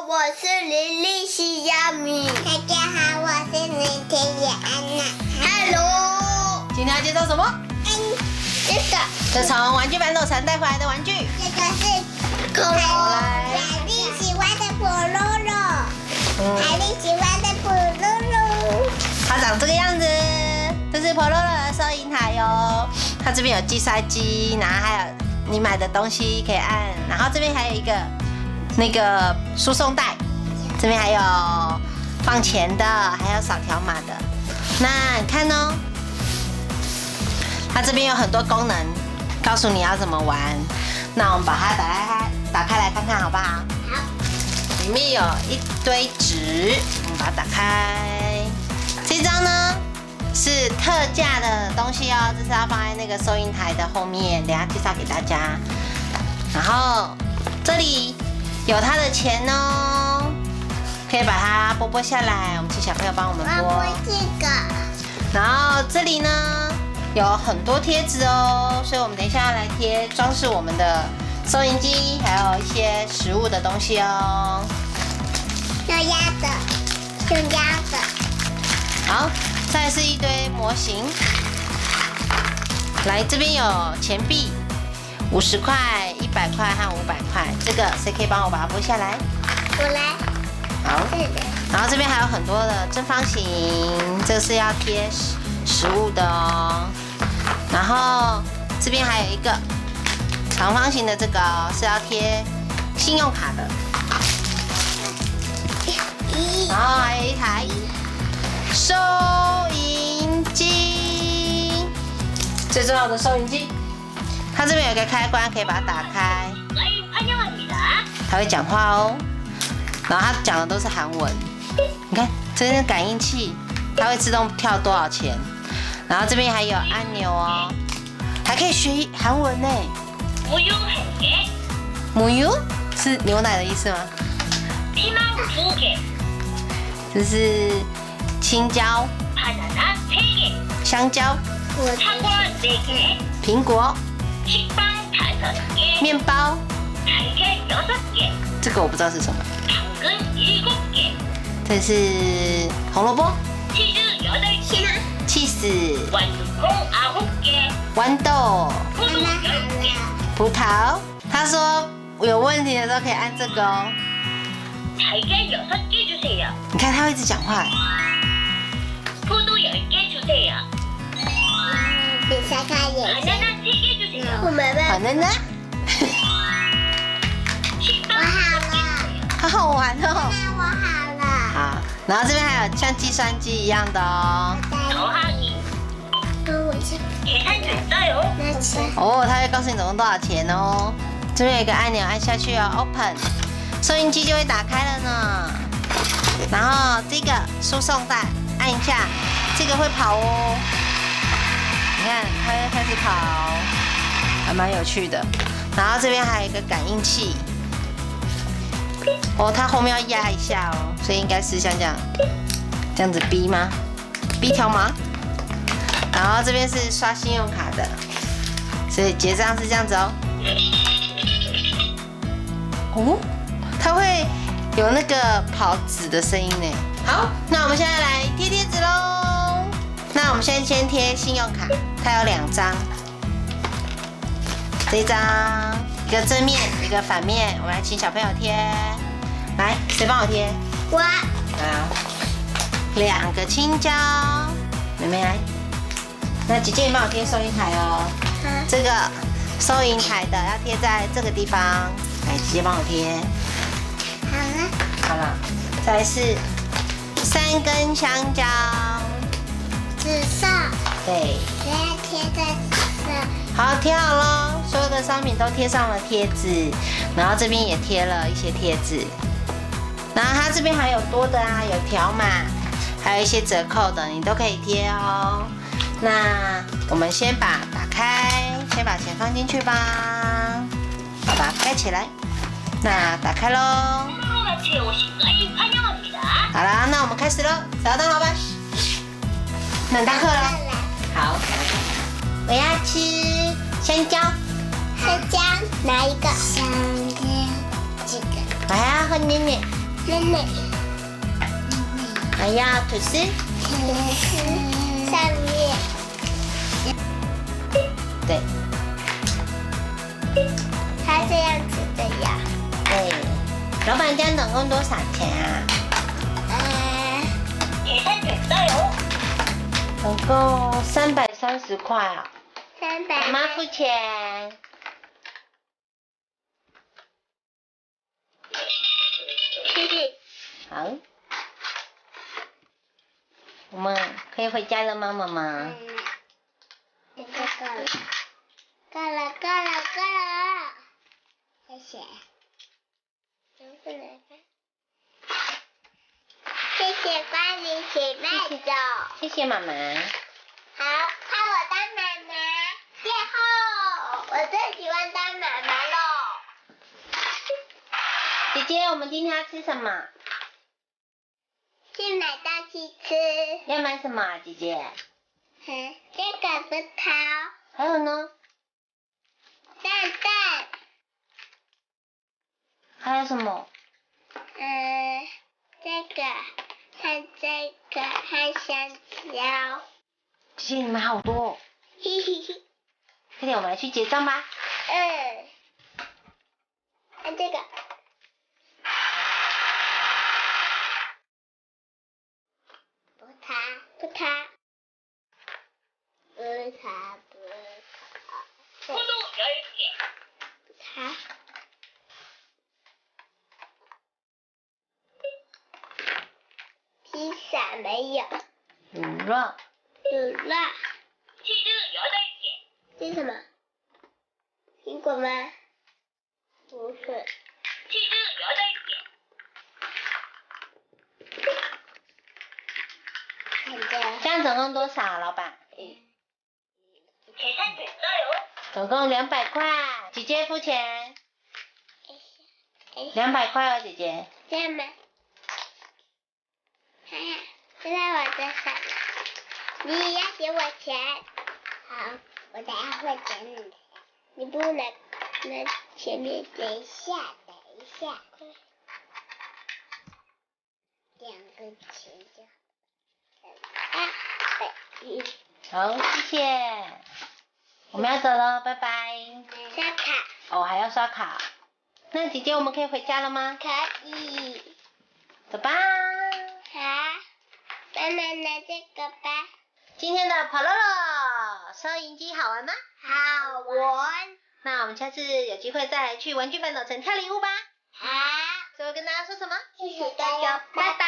我是莉莉西亚米。大家好，我是林田野安娜。Hello，今天要介绍什么？这个这从玩具反斗城带回来的玩具。这个是海丽喜欢的普露露，海丽喜欢的普露露。它长这个样子，这是 Pororo 的收银台哟。它这边有计算机，然后还有你买的东西可以按，然后这边还有一个那个输送带，这边还有放钱的，还有扫条码的。那你看哦，它这边有很多功能，告诉你要怎么玩。那我们把它打开来看看好不好？好。里面有一堆纸，我们把它打开。这张呢是特价的东西哦，这是要放在那个收银台的后面，等一下介绍给大家。然后这里有它的钱哦，可以把它拨下来，我们请小朋友帮我们拨。我这个。然后这里呢有很多贴纸哦，所以我们等一下要来贴装饰我们的收银机，还有一些食物的东西哦。有鸭的，有鸭的。好，再来是一堆模型。来，这边有钱币，50块、100块和500块。这个谁可以帮我把它拨下来？我来。好。然后这边还有很多的正方形，这是要贴食物的哦。然后这边还有一个长方形的，这个是要贴信用卡的。然后还有一台收银机，最重要的收银机，它这边有一个开关，可以把它打开。它会讲话哦，然后它讲的都是韩文。你看，这是感应器，它会自动跳多少钱。然后这边还有按钮哦，还可以学韩文呢。母油是牛奶的意思吗？这是青椒、香蕉、苹果、面包。这个我不知道是什么。这是红萝卜、起司、豌豆、葡萄。他说有问题的时候可以按这个哦。你看他会一直讲话。比赛开眼睛。我没办法。好的呢。我好了。好好玩哦。那我好了。好，然后这边还有像计算机一样的哦。跟我去。那吃。哦，它会告诉你总共多少钱哦。这边有一个按钮，按下去哦 ，Open， 收银机就会打开了呢。然后这个输送带按一下，这个会跑哦。你看，它会开始跑，还蛮有趣的。然后这边还有一个感应器，哦，它后面要压一下哦，所以应该是像这样子逼吗？逼条码。然后这边是刷信用卡的，所以结账是这样子哦。哦，它会有那个跑纸的声音呢。好，那我们现在来贴贴纸喽。那我们先贴信用卡，它有2张，这张一个正面，一个反面。我们来请小朋友贴，来，谁帮我贴？我。好，2个青椒，妹妹来。那姐姐也帮我贴收银台哦。这个收银台的要贴在这个地方，来，姐姐帮我贴。好了。好了，再来是3根香蕉。紫色。对。我要贴在紫色。好，贴好了，所有的商品都贴上了贴纸，然后这边也贴了一些贴纸。然后它这边还有多的啊，有条码，还有一些折扣的，你都可以贴哦。那我们先打开，先把钱放进去吧，把它盖起来。那打开喽。好啦，那我们开始喽。谁要当老板？那你当客了。好，我要吃香蕉。香蕉哪一个？香蕉这个。来啊，喝奶奶。妹妹，还要吐司，上面，对它这样子的呀。对。老板，这样总共多少钱啊？总共330块啊。 300。妈妈付钱。谢谢。好，我们可以回家了吗，妈妈？这个够了，够了，够了，够了。谢谢。谢谢帮你洗麦走。谢谢妈妈。好，看我当妈妈。最后，我最喜欢当妈妈喽。姐姐，我们今天要吃什么？去买东西吃。要买什么啊，姐姐？这个葡萄。还有呢？蛋蛋。还有什么？这个，和这个，和香蕉。姐姐，你买好多哦。嘿嘿嘿。快点，我们来去结账吧。看这个。不擦。披萨没有。乳酪。这是什么？苹果吗？不是。这样总共多少啊，老板？总共200块，姐姐付钱。200块哦，姐姐。这样吗？现在我的手了，你要给我钱。好，我等下会给你的。你不能拿前面，等一下。2个钱就好。好，谢谢。我们要走了，拜拜。刷卡。哦，还要刷卡。那姐姐，我们可以回家了吗？可以。走吧。好，妈妈拿这个吧。今天的跑乐乐收银机好玩吗？好玩。那我们下次有机会再来去玩具反斗城挑礼物吧。好。最后跟大家说什么？谢谢大家，拜拜。